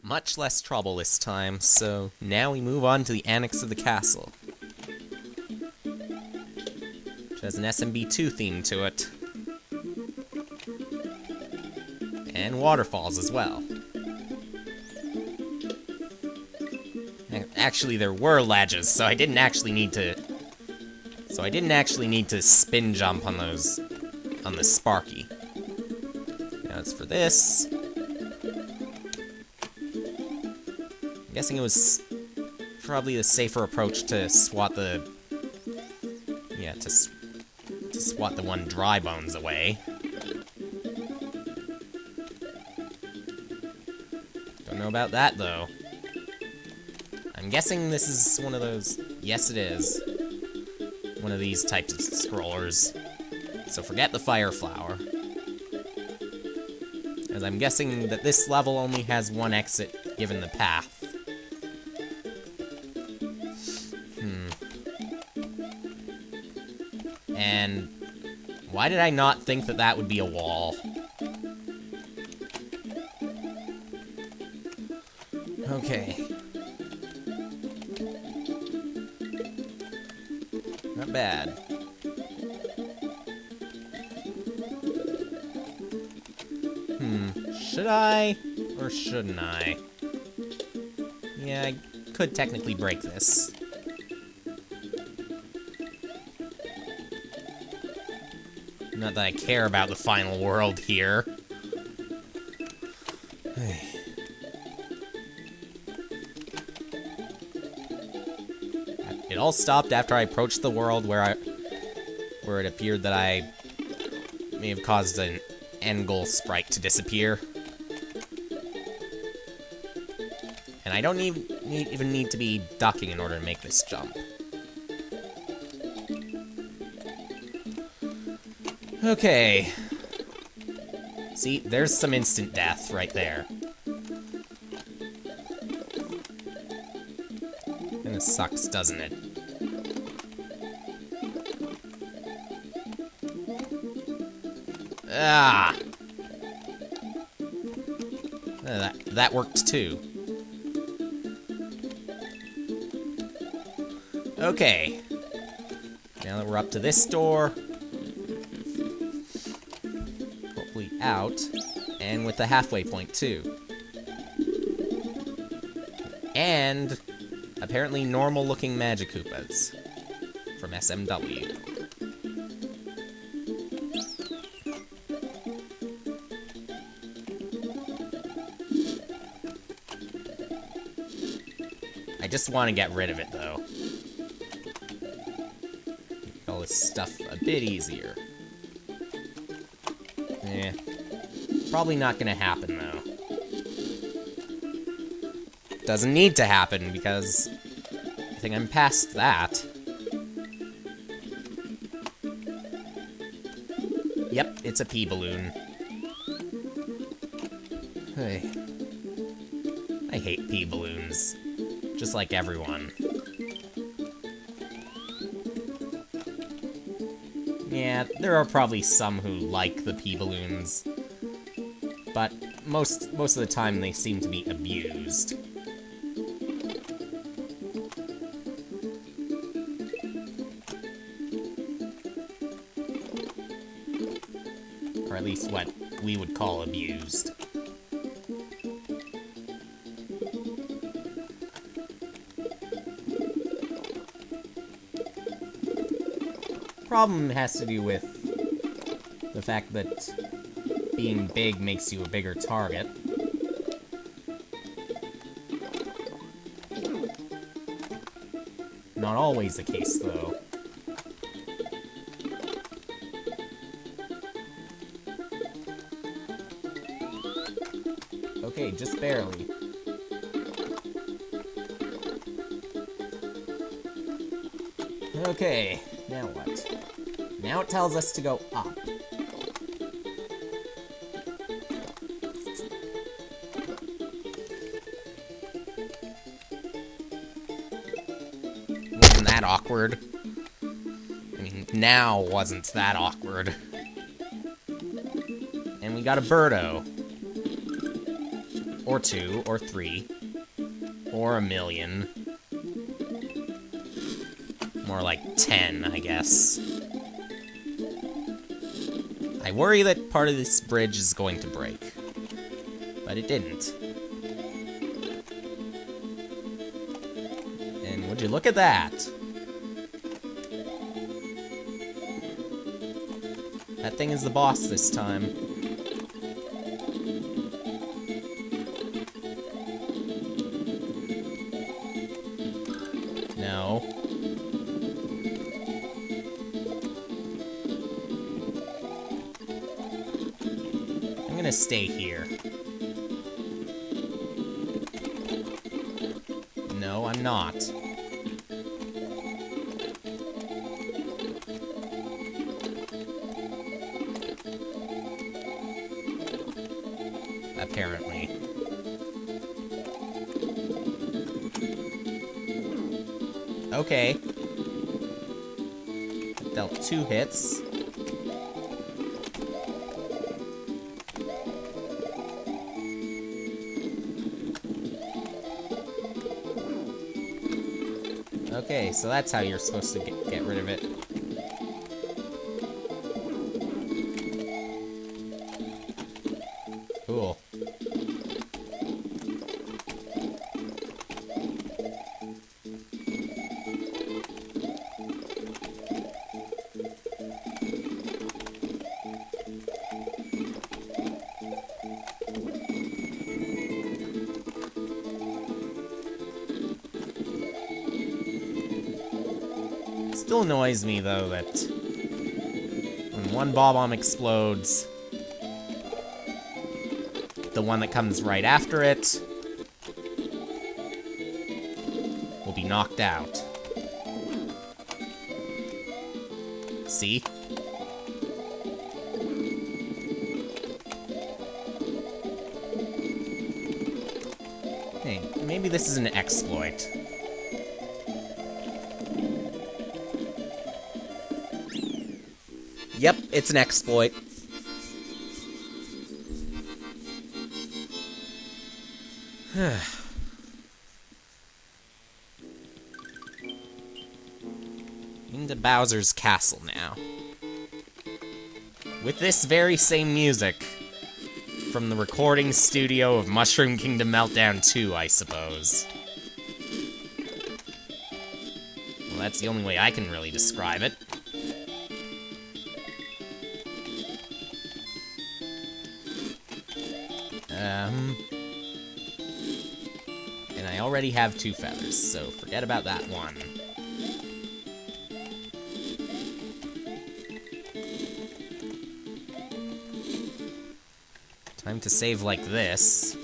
much less trouble this time, so now we move on to the annex of the castle. Which has an SMB2 theme to it. And waterfalls as well. Actually, there were ledges, so I didn't actually need to... spin jump on those... on the Sparky. Now as for this... I'm guessing it was probably the safer approach to swat the... yeah, to swat the one dry bones away. Don't know about that, though. I'm guessing this is one of those... yes, it is. One of these types of scrollers. So forget the fire flower. As I'm guessing that this level only has one exit given the path. And why did I not think that that would be a wall? Okay. Not bad. Should I? Or shouldn't I? Yeah, I could technically break this. Not that I care about the final world here. It all stopped after I approached the world where it appeared that I may have caused an end goal sprite to disappear. And I don't even need to be ducking in order to make this jump. Okay. See, there's some instant death right there. Kinda sucks, doesn't it? Ah! That worked too. Okay. Now that we're up to this door. Hopefully out. And with the halfway point too. And apparently normal looking Magikoopas from SMW. I just want to get rid of it, though. Make all this stuff a bit easier. Eh. Probably not gonna happen, though. Doesn't need to happen, because I think I'm past that. Yep, it's a pea balloon. Hey. I hate pea balloons. Just like everyone. Yeah, there are probably some who like the pea balloons. But most of the time they seem to be abused. Or at least what we would call abused. Problem has to do with the fact that being big makes you a bigger target. Not always the case, though. Okay, just barely. Okay, now what? Now it tells us to go up. Wasn't that awkward? I mean, now wasn't that awkward. And we got a Birdo. Or 2, or 3, or 1,000,000. More like 10, I guess. I worry that part of this bridge is going to break. But it didn't. And would you look at that? That thing is the boss this time. No. I'm gonna stay here. No, I'm not. Apparently. Okay. Dealt 2 hits. Okay, so that's how you're supposed to get rid of it. Cool. Still annoys me, though, that when one bomb explodes, the one that comes right after it will be knocked out. See? Hey, maybe this is an exploit. Yep, it's an exploit. Into Bowser's castle now. With this very same music from the recording studio of Mushroom Kingdom Meltdown 2, I suppose. Well, that's the only way I can really describe it. And I already have 2 feathers, so forget about that one. Time to save like this.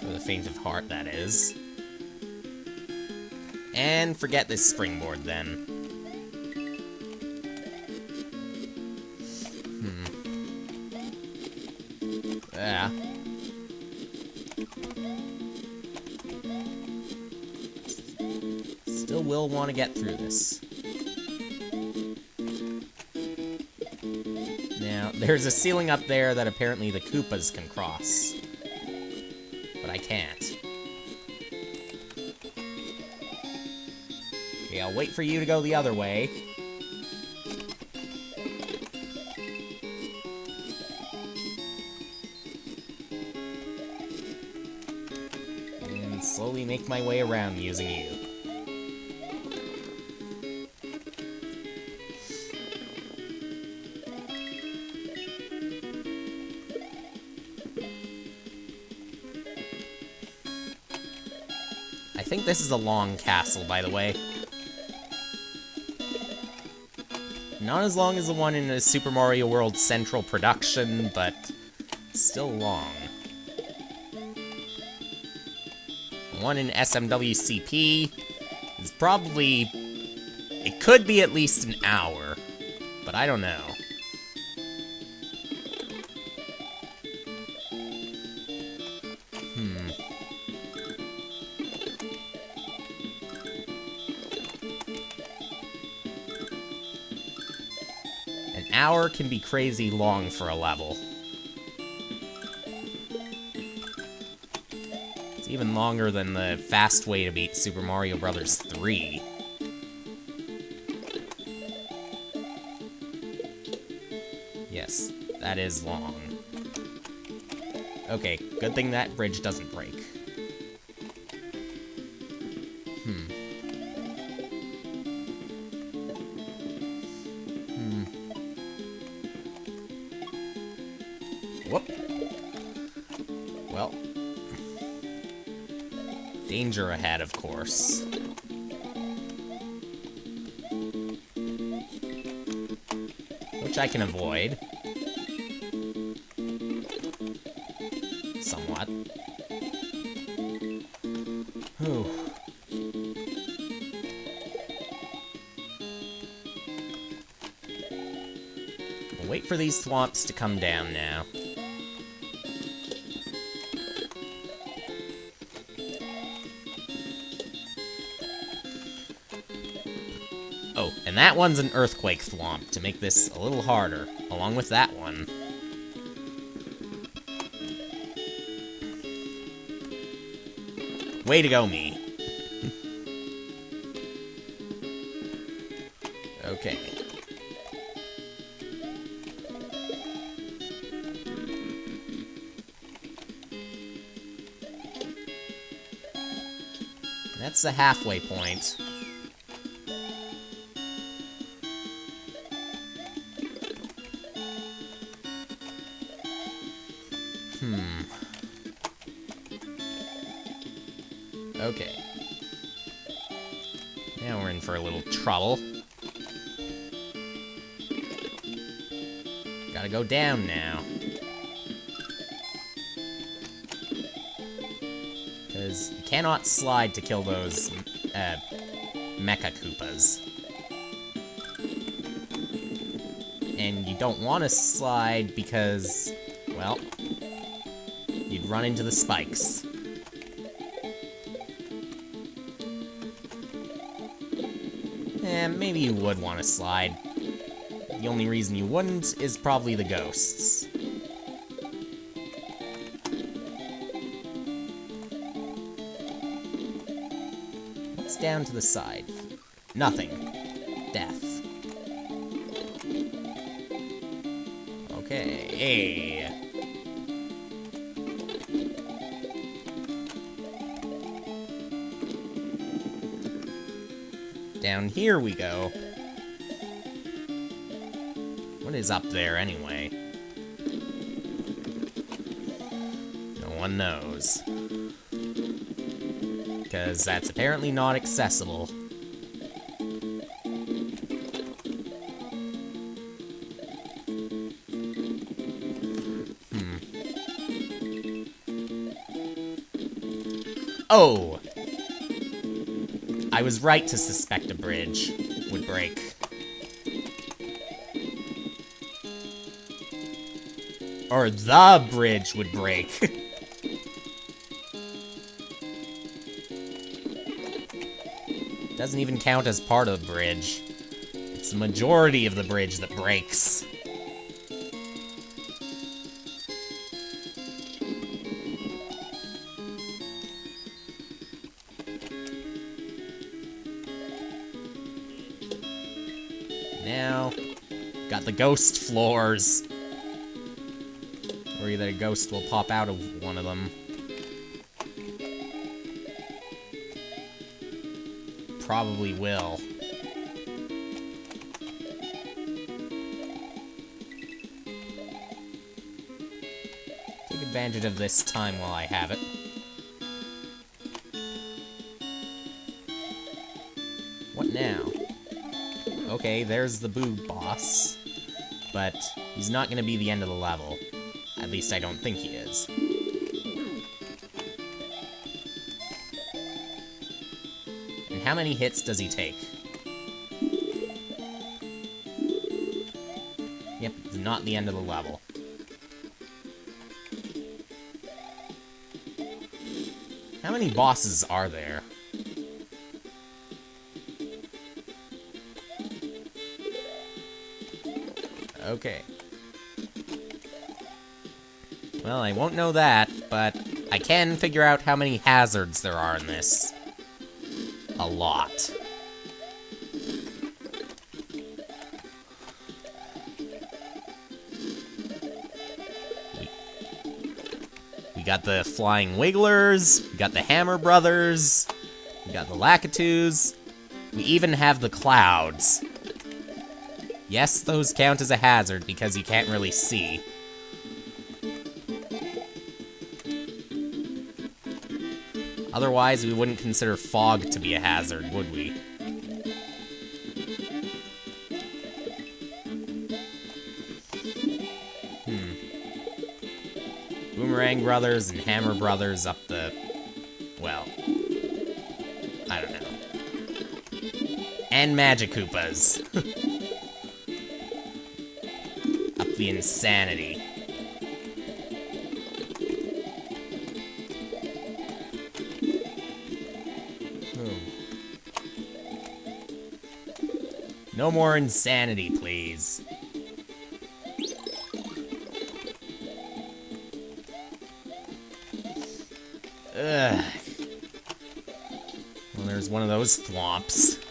For the faint of heart, that is. And forget this springboard, then. Yeah. Still will want to get through this. Now, there's a ceiling up there that apparently the Koopas can cross. But I can't. Okay, I'll wait for you to go the other way. And slowly make my way around using you. I think this is a long castle, by the way. Not as long as the one in a Super Mario World Central production, but still long. The one in SMW CP is probably... It could be at least an hour, but I don't know. hour can be crazy long for a level. It's even longer than the fast way to beat Super Mario Bros. 3. Yes, that is long. Okay, good thing that bridge doesn't break. Whoop. Well. Danger ahead, of course. Which I can avoid. Somewhat. Whew. We'll wait for these swamps to come down now. Oh, and that one's an earthquake swamp to make this a little harder, along with that one. Way to go, me. Okay. That's the halfway point. Okay. Now we're in for a little trouble. Gotta go down now. Because you cannot slide to kill those Mecha Koopas. And you don't want to slide because, well, you'd run into the spikes. Maybe you would want to slide. The only reason you wouldn't is probably the ghosts. What's down to the side? Nothing. Death. Okay. Hey. Down here we go. What is up there, anyway? No one knows. Because that's apparently not accessible. Oh! I was right to suspect a bridge would break. Or the bridge would break. Doesn't even count as part of the bridge. It's the majority of the bridge that breaks. Now, got the ghost floors. Or either a ghost will pop out of one of them. Probably will. Take advantage of this time while I have it. What now? Okay, there's the boob boss. But he's not gonna be the end of the level. At least I don't think he is. And how many hits does he take? Yep, it's not the end of the level. How many bosses are there? Okay. Well, I won't know that, but I can figure out how many hazards there are in this. A lot. We got the Flying Wigglers, we got the Hammer Brothers, we got the Lakitus, we even have the Clouds. Yes, those count as a hazard because you can't really see. Otherwise, we wouldn't consider fog to be a hazard, would we? Boomerang Brothers and Hammer Brothers up the... well... I don't know. And Magikoopas. Up the insanity. No more insanity, please. Ugh. Well, there's one of those thwomps.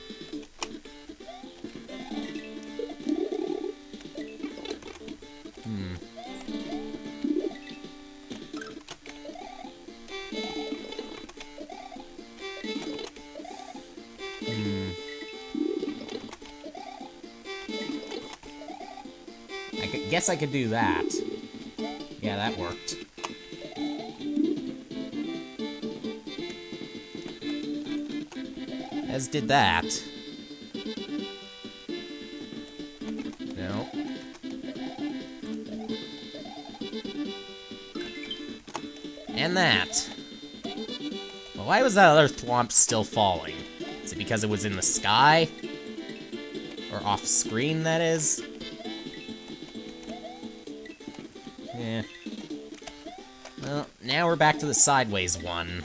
I guess I could do that. Yeah, that worked. As did that. No. And that. Well, why was that other thwomp still falling? Is it because it was in the sky? Or off screen, that is? Yeah. Well, now we're back to the sideways one.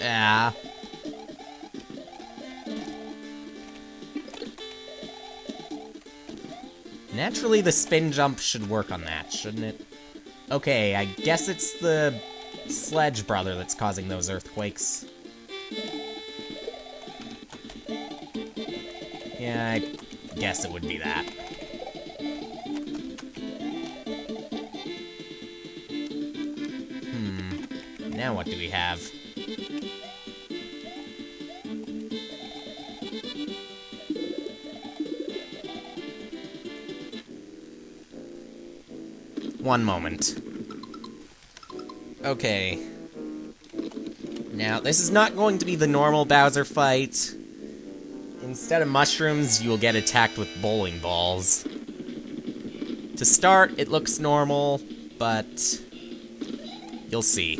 Ah. Naturally, the spin jump should work on that, shouldn't it? Okay, I guess it's the Sledge Brother that's causing those earthquakes. Yeah, I guess it would be that. Now what do we have? One moment. Okay. Now, this is not going to be the normal Bowser fight. Instead of mushrooms, you will get attacked with bowling balls. To start, it looks normal, but you'll see.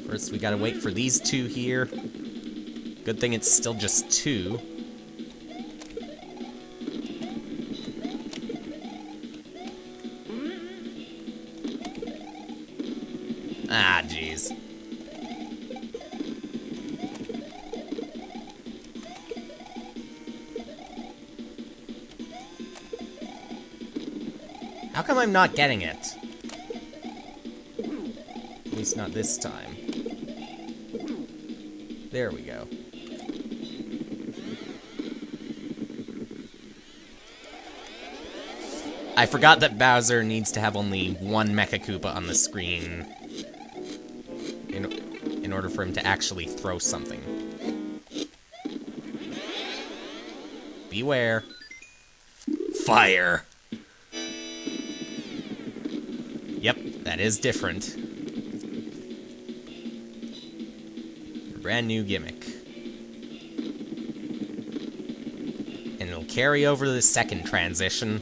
First, we gotta wait for these two here. Good thing it's still just two. Ah, jeez. How come I'm not getting it? At least not this time. There we go. I forgot that Bowser needs to have only one Mecha Koopa on the screen in order for him to actually throw something. Beware. Fire! Yep, that is different. A brand new gimmick. And it'll carry over to the second transition.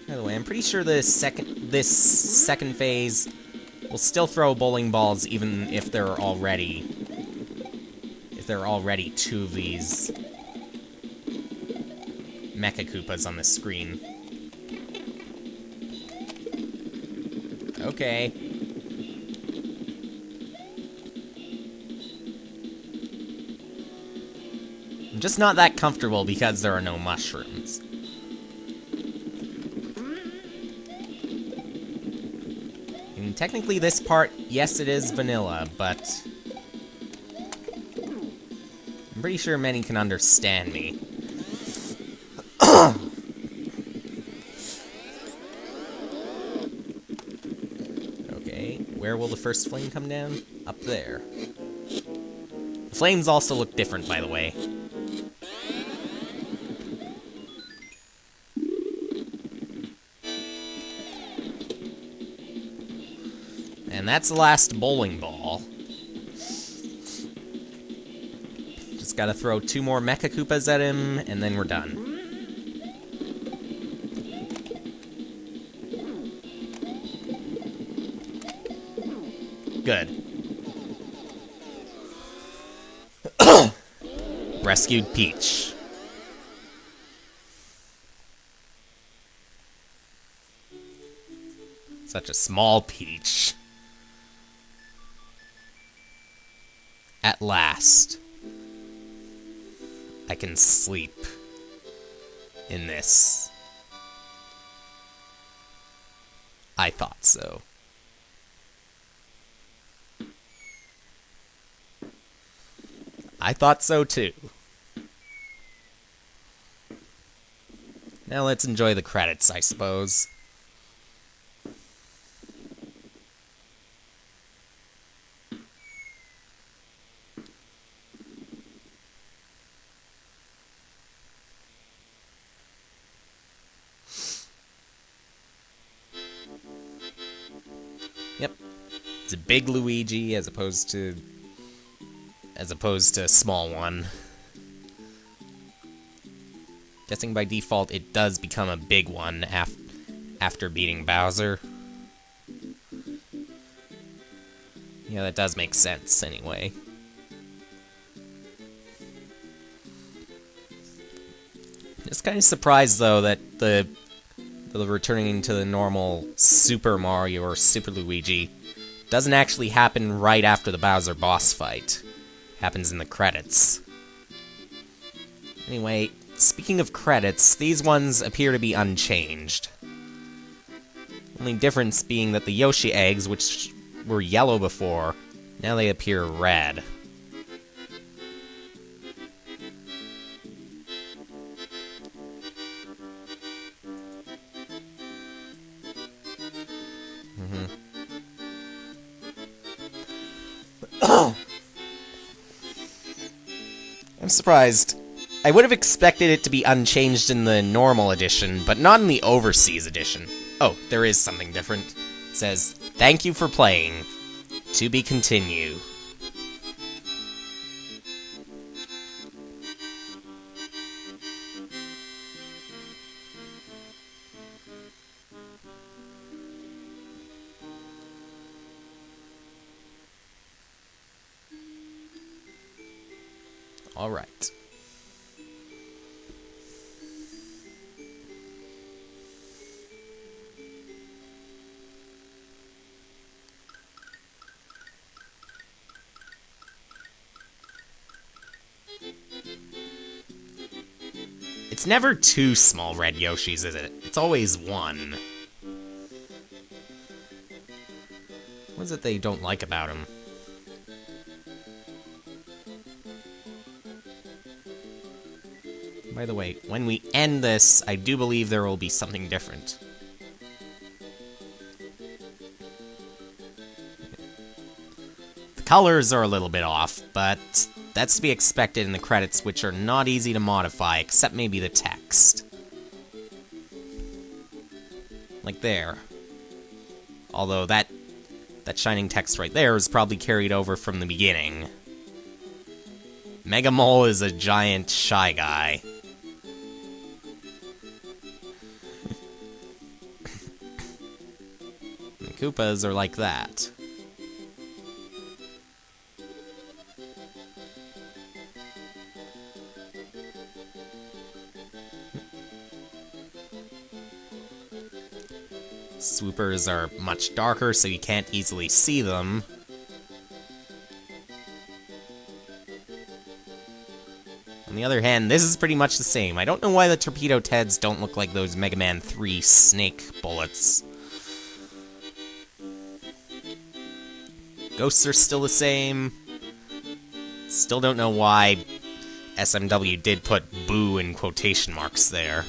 By the way, I'm pretty sure this second phase will still throw bowling balls even if they're already if there are already 2 of these Mecha Koopas on the screen. Okay. I'm just not that comfortable because there are no mushrooms. And technically this part, yes, it is vanilla, but I'm pretty sure many can understand me. Okay, where will the first flame come down? Up there. The flames also look different, by the way. And that's the last bowling ball. Just gotta throw 2 more Mecha Koopas at him, and then we're done. Good. Rescued Peach. Such a small Peach. At last, I can sleep in this. I thought so. I thought so too. Now let's enjoy the credits, I suppose. Yep. It's a big Luigi as opposed to a small one. Guessing by default it does become a big one after beating Bowser. Yeah, that does make sense anyway. Just kind of surprised though that the returning to the normal Super Mario or Super Luigi doesn't actually happen right after the Bowser boss fight. Happens in the credits. Anyway, speaking of credits, these ones appear to be unchanged. Only difference being that the Yoshi eggs, which were yellow before, now they appear red. I'm surprised. I would have expected it to be unchanged in the normal edition, but not in the overseas edition. Oh, there is something different. It says, "Thank you for playing. To be continued." All right. It's never 2 small red Yoshis, is it? It's always 1. What is it they don't like about him? By the way, when we end this, I do believe there will be something different. The colors are a little bit off, but that's to be expected in the credits, which are not easy to modify, except maybe the text. Like there. Although that shining text right there is probably carried over from the beginning. Mega Mole is a giant shy guy. The Koopas are like that. Swoopers are much darker, so you can't easily see them. On the other hand, this is pretty much the same. I don't know why the Torpedo Teds don't look like those Mega Man 3 snake bullets. Ghosts are still the same. Still don't know why SMW did put boo in quotation marks there.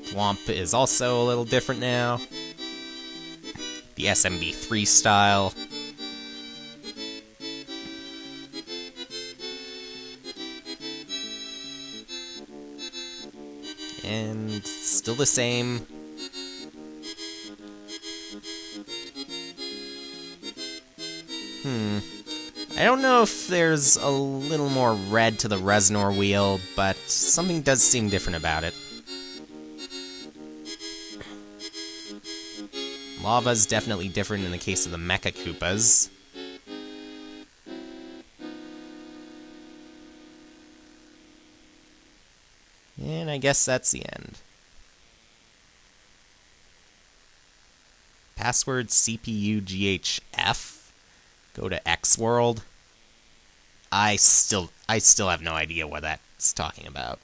Thwomp is also a little different now. The SMB3 style. And still the same. I don't know if there's a little more red to the Reznor wheel, but something does seem different about it. Lava's definitely different in the case of the Mecha Koopas. And I guess that's the end. Password CPU GHF. Go to X World. I still have no idea what that's talking about.